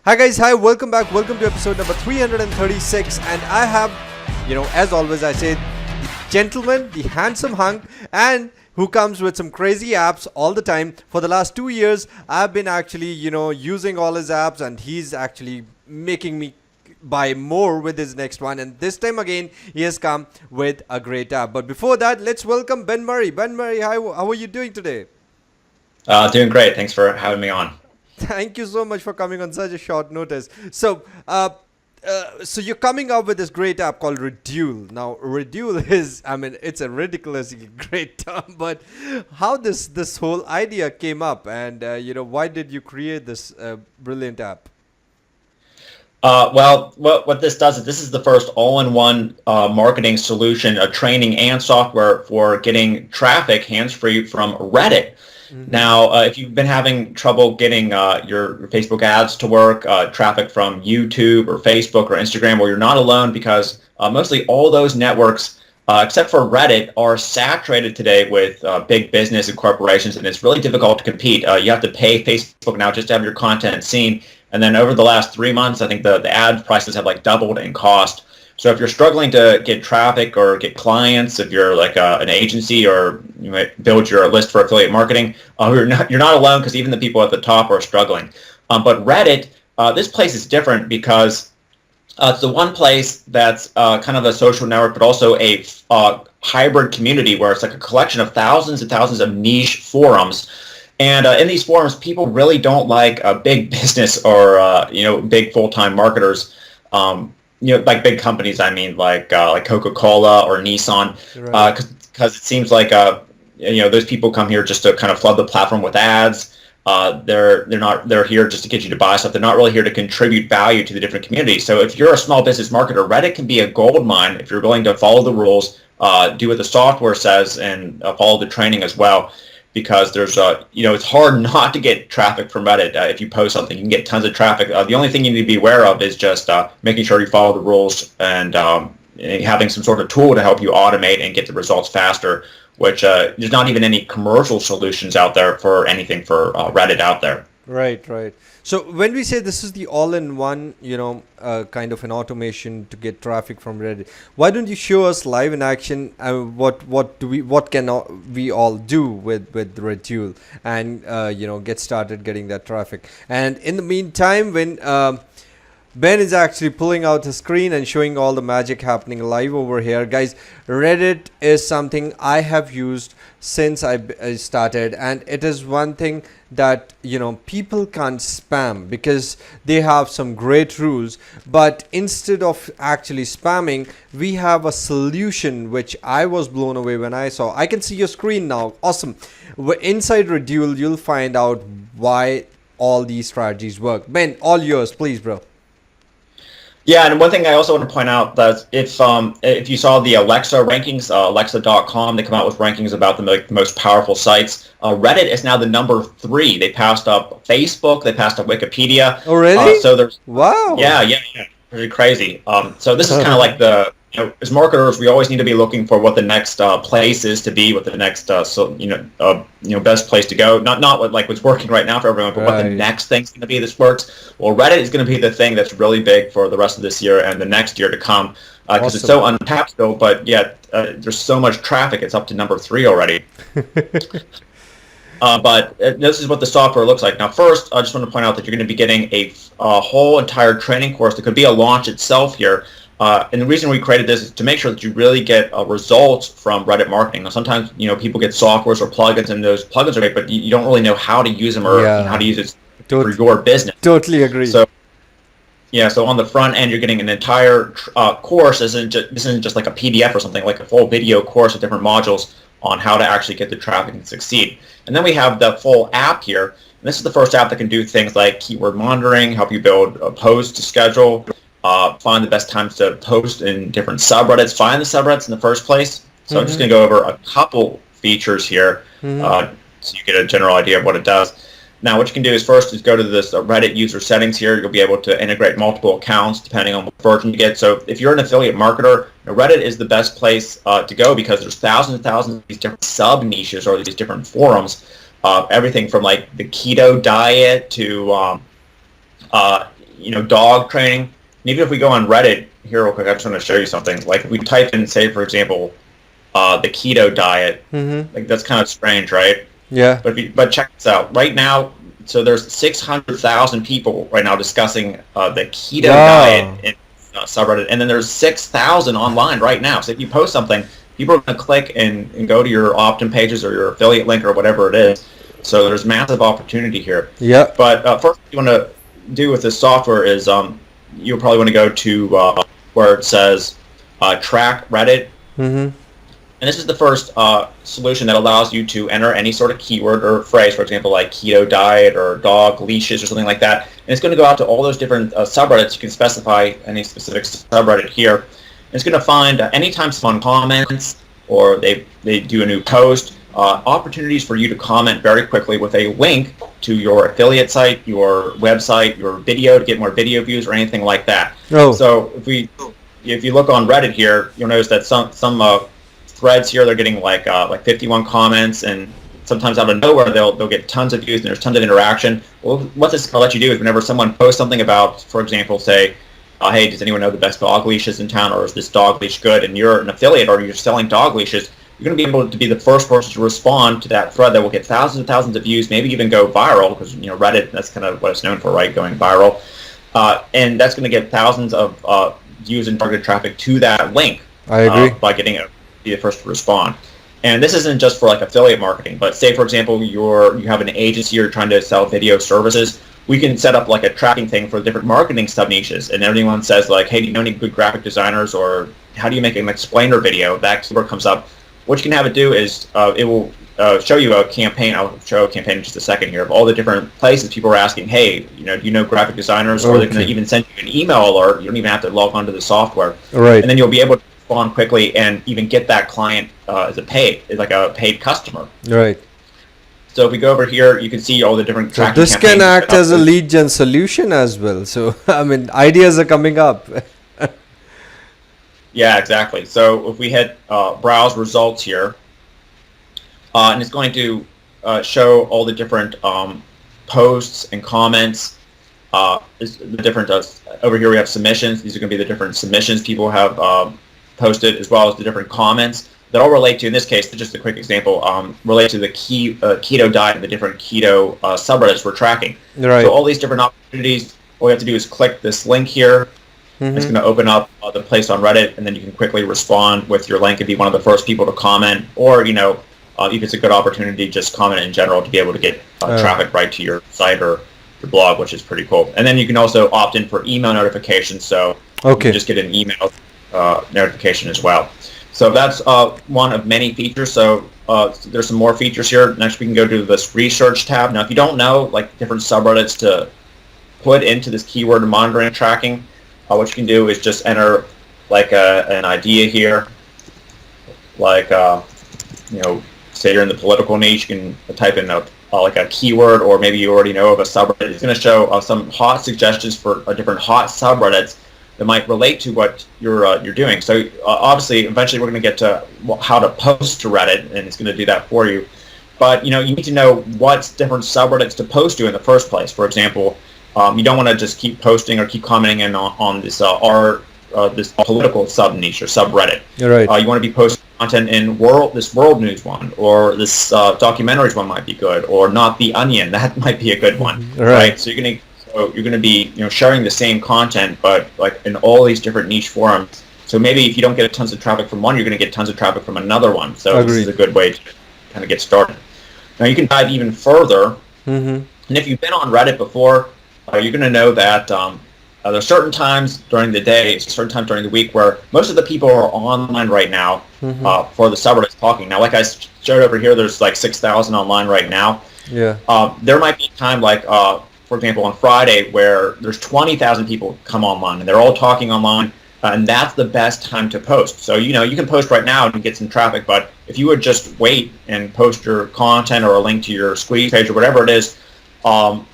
Hi guys, hi, welcome back. Welcome to episode number 336. And I have, as always, I say, the gentleman, the handsome hunk, and who comes with some crazy apps all the time. For the last 2 years, I've been actually, using all his apps, and he's actually making me buy more with his next one. And this time again, he has come with a great app. But before that, let's welcome Ben Murray. Ben Murray, how are you doing today? Doing great. Thanks for having me on. Thank you so much for coming on such a short notice. So you're coming up with this great app called Reddule. Now, Reddule is, it's a ridiculously great term, but how this whole idea came up, and why did you create this brilliant app? What this does is this is the first all-in-one marketing solution, a training and software for getting traffic hands-free from Reddit. Now, if you've been having trouble getting your Facebook ads to work, traffic from YouTube or Facebook or Instagram, well, you're not alone because mostly all those networks, except for Reddit, are saturated today with big business and corporations, and it's really difficult to compete. You have to pay Facebook now just to have your content seen. And then over the last 3 months, I think the ad prices have like doubled in cost. So if you're struggling to get traffic or get clients, if you're like an agency or you might build your list for affiliate marketing, you're not alone because even the people at the top are struggling. But Reddit, this place is different because it's the one place that's kind of a social network, but also a hybrid community where it's like a collection of thousands and thousands of niche forums. And in these forums, people really don't like big business or big full-time marketers. Like big companies, like Coca-Cola or Nissan, because it seems like those people come here just to kind of flood the platform with ads. They're here just to get you to buy stuff. They're not really here to contribute value to the different communities. So if you're a small business marketer, Reddit can be a gold mine if you're willing to follow the rules, do what the software says, and follow the training as well. Because there's it's hard not to get traffic from Reddit. If you post something, you can get tons of traffic. The only thing you need to be aware of is just making sure you follow the rules and having some sort of tool to help you automate and get the results faster, which there's not even any commercial solutions out there for anything for Reddit out there. Right, right. So when we say this is the all-in-one, kind of an automation to get traffic from Reddit, why don't you show us live in action? What can we all do with Reddule and get started getting that traffic? And in the meantime, when Ben is actually pulling out his screen and showing all the magic happening live over here. Guys, Reddit is something I have used since I started, and it is one thing that people can't spam because they have some great rules. But instead of actually spamming, we have a solution which I was blown away when I saw. I can see your screen now. Awesome. Inside Reddule, you'll find out why all these strategies work. Ben, all yours, please, bro. Yeah, and one thing I also want to point out that if you saw the Alexa rankings, Alexa.com, they come out with rankings about the most powerful sites. Reddit is now the number 3. They passed up Facebook, they passed up Wikipedia. Oh, really? So there's Wow. Yeah, pretty crazy. So this is kind of like as marketers, we always need to be looking for what the next place is to be, what the next best place to go. Not what's working right now for everyone, but what the next thing's going to be this works. Well, Reddit is going to be the thing that's really big for the rest of this year and the next year to come because it's so untapped still, but yet there's so much traffic. It's up to number 3 already. But this is what the software looks like. Now, first, I just want to point out that you're going to be getting a whole entire training course that could be a launch itself here. And the reason we created this is to make sure that you really get results from Reddit marketing. Now, sometimes people get softwares or plugins, and those plugins are great, but you don't really know how to use them or how to use it for your business. Totally agree. So on the front end, you're getting an entire course. This isn't just like a PDF or something, like a full video course with different modules on how to actually get the traffic and succeed. And then we have the full app here. And this is the first app that can do things like keyword monitoring, help you build a post to schedule, find the best times to post in different subreddits, find the subreddits in the first place. So I'm just going to go over a couple features here so you get a general idea of what it does. Now, what you can do is first go to this Reddit user settings here. You'll be able to integrate multiple accounts depending on what version you get. So if you're an affiliate marketer, Reddit is the best place to go because there's thousands and thousands of these different sub-niches or these different forums. Everything from like the keto diet to dog training. And even if we go on Reddit here real quick, I just want to show you something. Like if we type in, say, for example, the keto diet, like that's kind of strange, right? Yeah. But check this out. Right now, so there's 600,000 people right now discussing the keto diet in subreddit, and then there's 6,000 online right now. So if you post something, people are going to click and go to your opt-in pages or your affiliate link or whatever it is. So there's massive opportunity here. Yeah. But first, what you want to do with this software is you'll probably want to go to where it says track Reddit. And this is the first solution that allows you to enter any sort of keyword or phrase, for example, like keto diet or dog leashes or something like that. And it's going to go out to all those different subreddits. You can specify any specific subreddit here. And it's going to find anytime someone comments or they do a new post, opportunities for you to comment very quickly with a link to your affiliate site, your website, your video to get more video views or anything like that. Oh. So if you look on Reddit here, you'll notice that some threads here, they're getting like 51 comments, and sometimes out of nowhere they'll get tons of views and there's tons of interaction. Well, what this is going to let you do is whenever someone posts something about, for example, say, hey, does anyone know the best dog leashes in town, or is this dog leash good, and you're an affiliate or you're selling dog leashes, you're going to be able to be the first person to respond to that thread that will get thousands and thousands of views, maybe even go viral, because Reddit, that's kind of what it's known for, right, going viral. And that's going to get thousands of views and targeted traffic to that link. I agree. By getting be the first to respond. And this isn't just for like affiliate marketing, but say for example you have an agency, you're trying to sell video services, we can set up like a tracking thing for different marketing sub niches, and everyone says like, hey, do you know any good graphic designers, or how do you make an explainer video? That keyword comes up. What you can have it do is it will show you a campaign. I'll show a campaign in just a second here of all the different places people are asking, hey, do you know graphic designers? Or they're going to even send you an email alert. You don't even have to log onto the software. Right. And then you'll be able to respond quickly and even get that client as a paid customer. Right. So if we go over here, you can see all the different tracking this can act as a lead gen solution as well. So I mean, ideas are coming up. Yeah, exactly. So if we hit browse results here, and it's going to show all the different posts and comments. The different over here we have submissions. These are going to be the different submissions people have posted, as well as the different comments that all relate to, in this case, just a quick example, relate to the keto diet and the different keto subreddits we're tracking. Right. So all these different opportunities, all we have to do is click this link here. It's going to open up the place on Reddit, and then you can quickly respond with your link and be one of the first people to comment, or if it's a good opportunity, just comment in general to be able to get traffic right to your site or your blog, which is pretty cool. And then you can also opt in for email notifications, so you can just get an email notification as well. So that's one of many features. So there's some more features here. Next, we can go to this research tab. Now, if you don't know like different subreddits to put into this keyword monitoring tracking, what you can do is just enter like an idea here, like say you're in the political niche, you can type in like a keyword, or maybe you already know of a subreddit. It's going to show some hot suggestions for different hot subreddits that might relate to what you're doing. So obviously, eventually, we're going to get to how to post to Reddit, and it's going to do that for you. But you need to know what different subreddits to post to in the first place. For example, you don't want to just keep posting or keep commenting in on this this political sub niche or subreddit. Right. You want to be posting content in this world news one, or this documentaries one might be good, or Not the Onion, that might be a good one. Right. So you're gonna be sharing the same content, but like in all these different niche forums. So maybe if you don't get tons of traffic from one, you're gonna get tons of traffic from another one. So This is a good way to kind of get started. Now you can dive even further, and if you've been on Reddit before, you're gonna know that there's certain times during the day, certain times during the week where most of the people are online right now for the subreddits talking. Now, like I showed over here, there's like 6,000 online right now. Yeah. There might be a time like, for example, on Friday where there's 20,000 people come online and they're all talking online, and that's the best time to post. So, you can post right now and get some traffic, but if you would just wait and post your content or a link to your squeeze page or whatever it is on,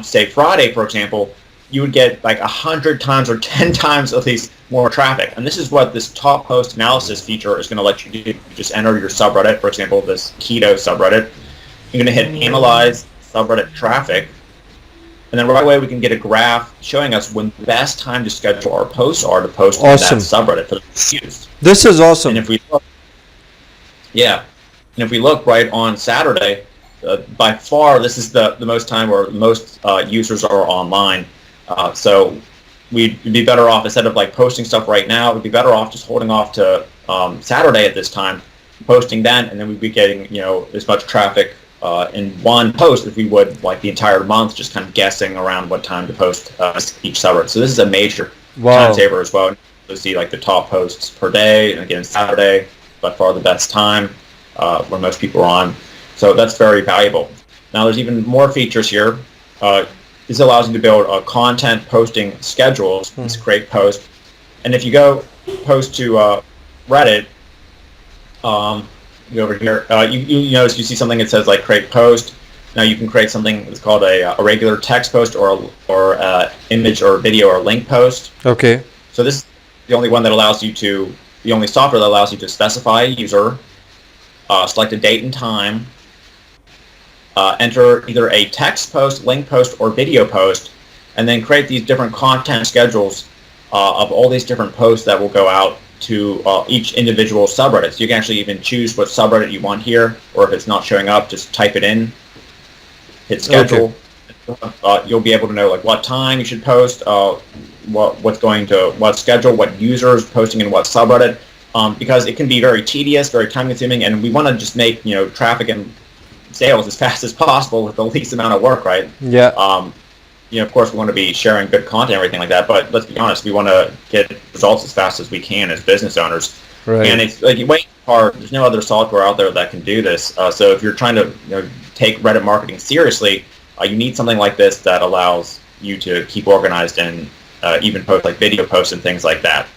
say, Friday, for example, you would get like 100 times or 10 times at least more traffic. And this is what this top post analysis feature is going to let you do. You just enter your subreddit, for example, this keto subreddit. You're going to hit analyze subreddit traffic. And then right away we can get a graph showing us when the best time to schedule our posts are to post in that Awesome. subreddit for the used. This is And awesome. if we look, yeah, and if we look right on Saturday, by far this is the most time where most users are online. So we'd be better off, instead of like posting stuff right now, we'd be better off just holding off to Saturday at this time, posting then, and then we'd be getting as much traffic in one post as we would like the entire month, just kind of guessing around what time to post each subreddit. So this is a major time saver as well. To see like the top posts per day, and again Saturday by far the best time when most people are on. So that's very valuable. Now there's even more features here. This allows you to build content posting schedules. It's create post, and if you go post to Reddit, go over here. You notice you see something that says like create post. Now you can create something that's called a regular text post or image or video or link post. Okay. So this is the only one that allows you to, the only software that allows you to specify a user, select a date and time, enter either a text post, link post, or video post, and then create these different content schedules of all these different posts that will go out to each individual subreddit. So you can actually even choose what subreddit you want here, or if it's not showing up, just type it in, hit schedule. Okay. You'll be able to know like what time you should post, what's going to what schedule, what users posting in what subreddit, because it can be very tedious, very time consuming, and we want to just make traffic and sales as fast as possible with the least amount of work, right? Yeah. Of course, we want to be sharing good content and everything like that, but let's be honest, we want to get results as fast as we can as business owners. Right. And it's like way hard. There's no other software out there that can do this. So if you're trying to take Reddit marketing seriously, you need something like this that allows you to keep organized and even post like video posts and things like that.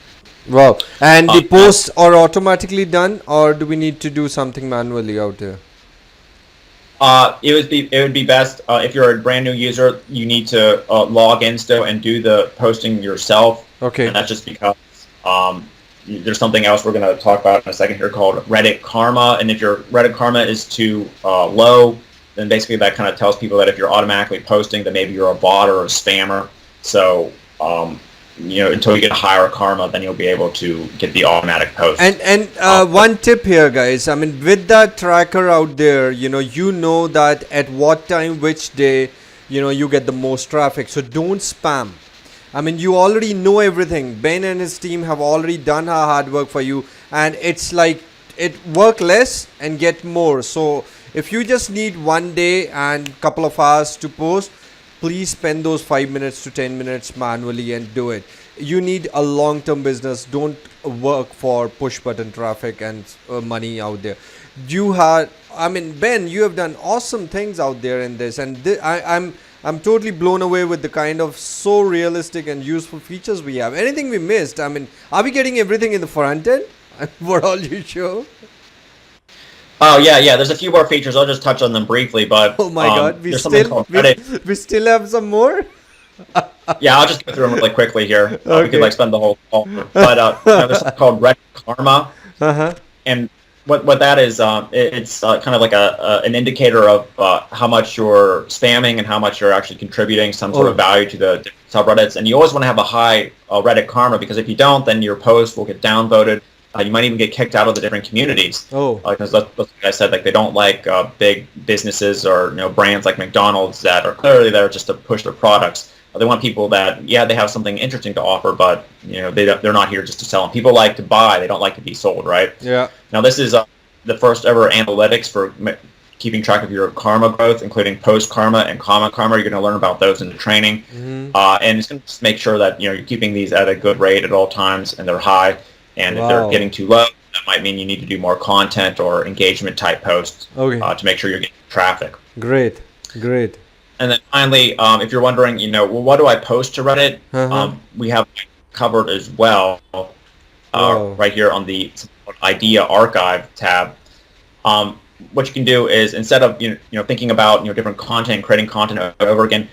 Wow. And the posts are automatically done, or do we need to do something manually out there? It would be best if you're a brand new user, you need to log in still and do the posting yourself. Okay. And that's just because there's something else we're going to talk about in a second here called Reddit Karma. And if your Reddit Karma is too low, then basically that kind of tells people that if you're automatically posting, that maybe you're a bot or a spammer. So until you get a higher karma, then you'll be able to get the automatic post. And one tip here, guys. I mean, with that tracker out there, you know that at what time, which day, you get the most traffic. So don't spam. I mean, you already know everything. Ben and his team have already done our hard work for you, and it's like work less and get more. So if you just need one day and couple of hours to post, please spend those 5 minutes to 10 minutes manually and do it. You need a long-term business. Don't work for push button traffic and money out there. Ben, you have done awesome things out there in this, and I'm totally blown away with the kind of so realistic and useful features we have. Anything we missed? I mean, are we getting everything in the front end? What all you show? Oh yeah. There's a few more features. I'll just touch on them briefly, but oh my god, we still have some more. Yeah, I'll just go through them really quickly here. Okay. We could spend the whole call, but there's something called Reddit Karma, and what that is, it's kind of like an indicator of how much you're spamming and how much you're actually contributing some sort of value to the subreddits. And you always want to have a high Reddit Karma, because if you don't, then your post will get downvoted. You might even get kicked out of the different communities. Because like I said, like they don't like big businesses or brands like McDonald's that are clearly there just to push their products. They want people that they have something interesting to offer, but they're not here just to sell. And people like to buy; they don't like to be sold, right? Yeah. Now this is the first ever analytics for keeping track of your karma growth, including post karma and comma karma. You're going to learn about those in the training, and it's going to make sure that you're keeping these at a good rate at all times and they're high. And if they're getting too low, that might mean you need to do more content or engagement type posts to make sure you're getting traffic. Great. And then finally, if you're wondering, what do I post to Reddit? We have covered as well right here on the Idea Archive tab. What you can do is, instead of thinking about different content, creating content over again,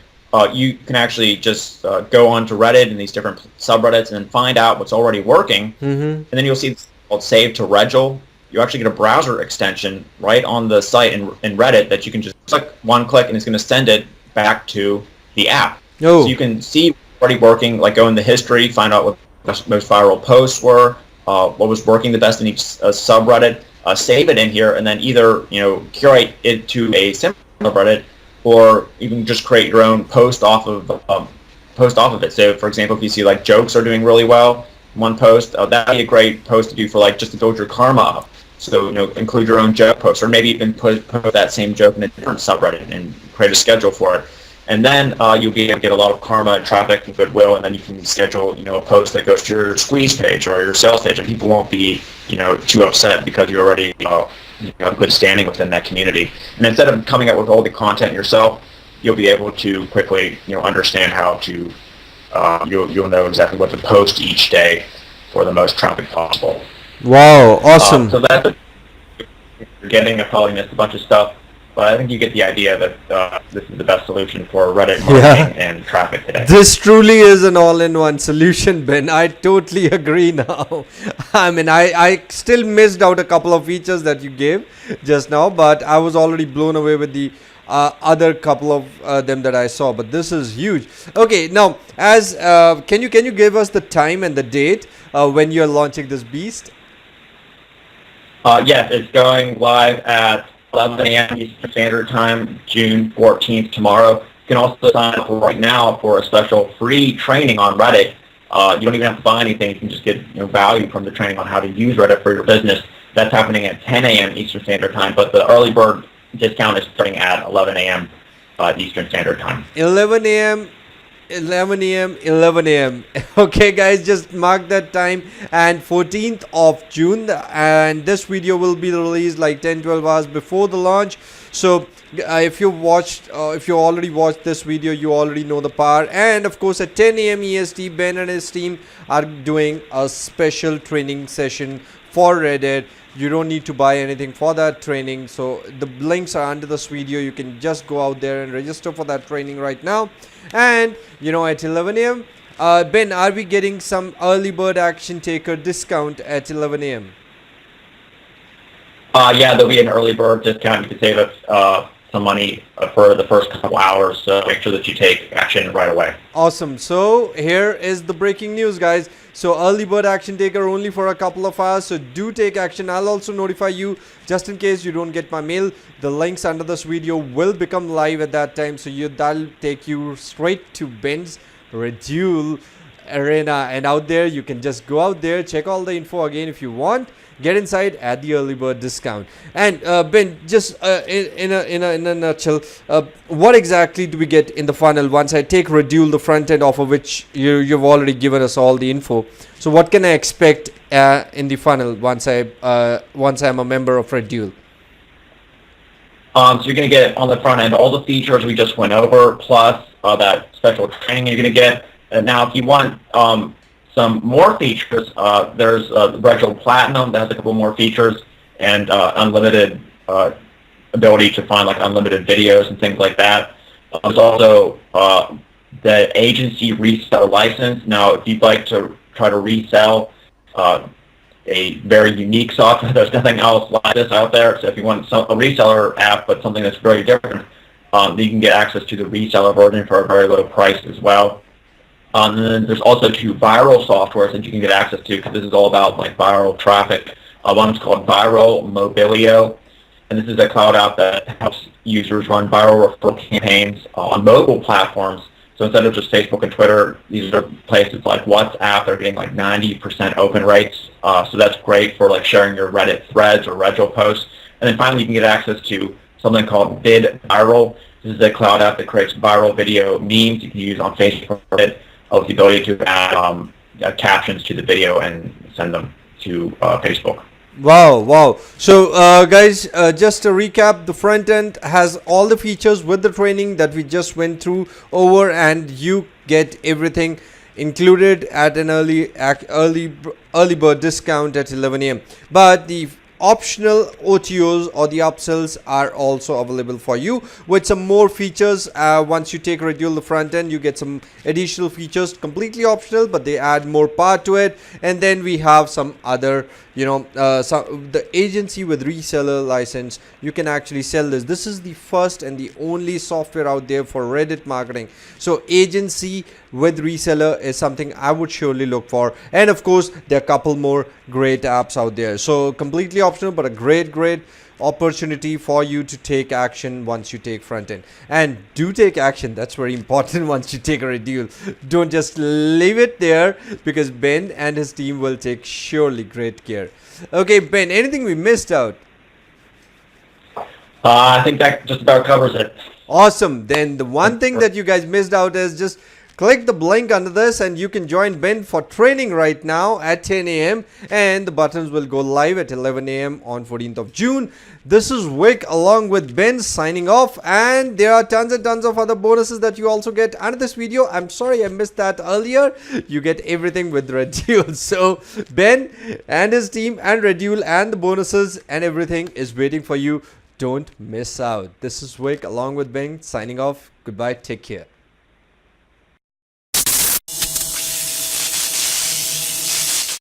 you can actually just go on to Reddit and these different subreddits and then find out what's already working. And then you'll see it's called Save to Reddule. You actually get a browser extension right on the site in Reddit that you can just click one click, and it's going to send it back to the app. So Oh, you can see what's already working, like go in the history, find out what the most viral posts were, what was working the best in each subreddit, save it in here, and then either curate it to a similar subreddit, or you can just create your own post off of it. So, for example, if you see like jokes are doing really well, one post, that'd be a great post to do for like just to build your karma up. So, include your own joke post, or maybe even put that same joke in a different subreddit and create a schedule for it. And then you'll be able to get a lot of karma and traffic and goodwill, and then you can schedule, a post that goes to your squeeze page or your sales page, and people won't be, too upset because you already have good standing within that community. And instead of coming up with all the content yourself, you'll be able to quickly, understand how to, you'll know exactly what to post each day for the most traffic possible. wow, awesome. So that's you're getting. I probably missed a bunch of stuff, but I think you get the idea that this is the best solution for Reddit marketing and traffic today. This truly is an all-in-one solution, Ben. I totally agree now. I mean, I still missed out a couple of features that you gave just now, but I was already blown away with the other couple of them that I saw. But this is huge. Okay, now, as can you give us the time and the date when you're launching this beast? Yes, it's going live at 11 a.m. Eastern Standard Time, June 14th, tomorrow. You can also sign up right now for a special free training on Reddit. You don't even have to buy anything. You can just get value from the training on how to use Reddit for your business. That's happening at 10 a.m. Eastern Standard Time, but the early bird discount is starting at 11 a.m. Eastern Standard Time. 11 a.m. 11 a.m. 11 a.m. Okay, guys, just mark that time, and 14th of June, and this video will be released like 10-12 hours before the launch. So if you already watched this video, you already know the power. And of course, at 10 a.m. EST, Ben and his team are doing a special training session for Reddit. You don't need to buy anything for that training, so the links are under this video. You can just go out there and register for that training right now. And at 11 a.m. Ben, are we getting some early bird action taker discount at 11 a.m.? Yeah, there'll be an early bird discount. You can save us some money for the first couple hours, so make sure that you take action right away. Awesome. So here is the breaking news, guys. So early bird action taker only for a couple of hours, so do take action. I'll also notify you just in case you don't get my mail. The links under this video will become live at that time, so that'll take you straight to Ben's Reddule arena, and out there you can just go out there, check all the info again if you want, get inside at the early bird discount. And Ben, just in a nutshell, what exactly do we get in the funnel once I take Reddule, the front end, off of which you've already given us all the info? So what can I expect in the funnel once I'm a member of Reddule? So you're going to get on the front end all the features we just went over, plus that special training you're going to get. Now, if you want some more features, there's Reddule Platinum that has a couple more features, and unlimited ability to find like unlimited videos and things like that. There's also the agency reseller license. Now, if you'd like to try to resell a very unique software, there's nothing else like this out there. So if you want a reseller app, but something that's very different, you can get access to the reseller version for a very low price as well. And then there's also two viral softwares that you can get access to, because this is all about like viral traffic. One's called Viral Mobilio, and this is a cloud app that helps users run viral referral campaigns on mobile platforms. So instead of just Facebook and Twitter, these are places like WhatsApp. They're getting like 90% open rates. So that's great for like sharing your Reddit threads or Reddule posts. And then finally, you can get access to something called VidViral. This is a cloud app that creates viral video memes you can use on Facebook and Reddit, with the ability to add captions to the video and send them to Facebook. Wow. So guys, just to recap, the front end has all the features with the training that we just went through over, and you get everything included at an early bird discount at 11 a.m. But the optional OTOs or the upsells are also available for you with some more features. Once you take Reddule the front end, you get some additional features completely optional, but they add more power to it. And then we have some other the agency with reseller license, you can actually sell this. This is the first and the only software out there for Reddit marketing. So agency with reseller is something I would surely look for. And of course, there are a couple more great apps out there. So completely optional, but a great opportunity for you to take action once you take front end. And do take action. That's very important. Once you take a Reddule, don't just leave it there, because Ben and his team will take surely great care. Okay, Ben, anything we missed out? I think that just about covers it. Awesome. Then the one thing that you guys missed out is just click the link under this and you can join Ben for training right now at 10 a.m. and the buttons will go live at 11 a.m. on 14th of June. This is Vic along with Ben signing off, and there are tons and tons of other bonuses that you also get under this video. I'm sorry I missed that earlier. You get everything with Reddule. So Ben and his team and Reddule and the bonuses and everything is waiting for you. Don't miss out. This is Vic along with Ben signing off. Goodbye. Take care.